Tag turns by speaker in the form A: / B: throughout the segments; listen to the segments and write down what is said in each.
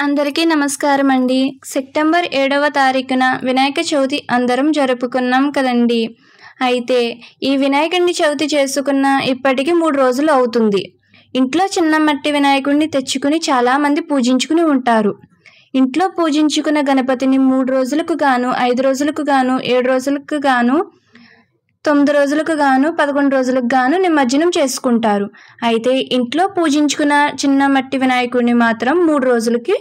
A: అందరికీ నమస్కారం అండి. సెప్టెంబర్ 7వ తారీఖున వినాయక చవితి అందరం జరుపుకున్నాం కదండి. అయితే ఈ వినాయకుడిని చవితి చేసుకున్న ఇప్పటికి 3 రోజులు అవుతుంది. ఇంట్లో చిన్న మట్టి వినాయకుడిని తెచ్చుకుని చాలామంది పూజించుకుని ఉంటారు. ఇంట్లో పూజించుకున్న గణపతిని 3 రోజులకు గాను, 5 రోజులకు గాను, 7 రోజులకు గాను, 9 రోజులకు గాను, 11 రోజులకు గాను నిమజ్జనం చేసుకుంటారు. అయితే ఇంట్లో పూజించుకున్న చిన్న మట్టి వినాయకుడిని మాత్రం 3 రోజులకి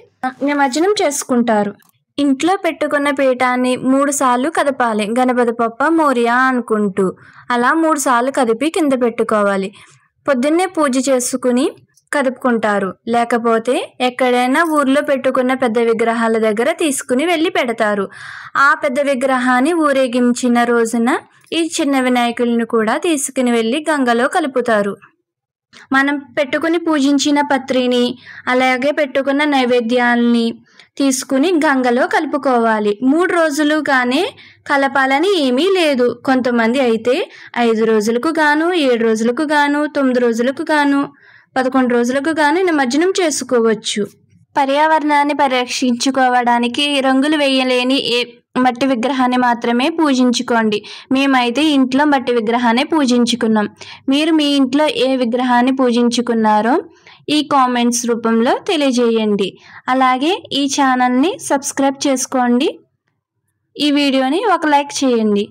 A: నిమజ్జనం చేసుకుంటారు. ఇంట్లో పెట్టుకున్న పీఠాన్ని 3 సార్లు కదపాలి. గణపతి బప్ప మోరియా అనుకుంటూ అలా 3 సార్లు కదిపి కింద పెట్టుకోవాలి. పొద్దున్నే పూజ చేసుకుని కదుపుకుంటారు. లేకపోతే ఎక్కడైనా ఊర్లో పెట్టుకున్న పెద్ద విగ్రహాల దగ్గర తీసుకుని వెళ్ళి పెడతారు. ఆ పెద్ద విగ్రహాన్ని ఊరేగించిన రోజున ఈ చిన్న వినాయకులను కూడా తీసుకుని వెళ్ళి గంగలో కలుపుతారు. మనం పెట్టుకుని పూజించిన పత్రిని అలాగే పెట్టుకున్న నైవేద్యాలని తీసుకుని గంగలో కలుపుకోవాలి. 3 రోజులుగానే కలపాలని ఏమీ లేదు. కొంతమంది అయితే 5 రోజులకు గాను, 7 రోజులకు గాను, 9 రోజులకు గాను, 11 రోజులకు గాను నిమజ్జనం చేసుకోవచ్చు. పర్యావరణాన్ని పరిరక్షించుకోవడానికి రంగులు వేయలేని మట్టి విగ్రహాన్ని మాత్రమే పూజించుకోండి. మేమైతే ఇంట్లో మట్టి విగ్రహాన్ని పూజించుకున్నాం. మీరు మీ ఇంట్లో ఏ విగ్రహాన్ని పూజించుకున్నారో ఈ కామెంట్స్ రూపంలో తెలియజేయండి. అలాగే ఈ ఛానల్ని సబ్స్క్రైబ్ చేసుకోండి. ఈ వీడియోని ఒక లైక్ చేయండి.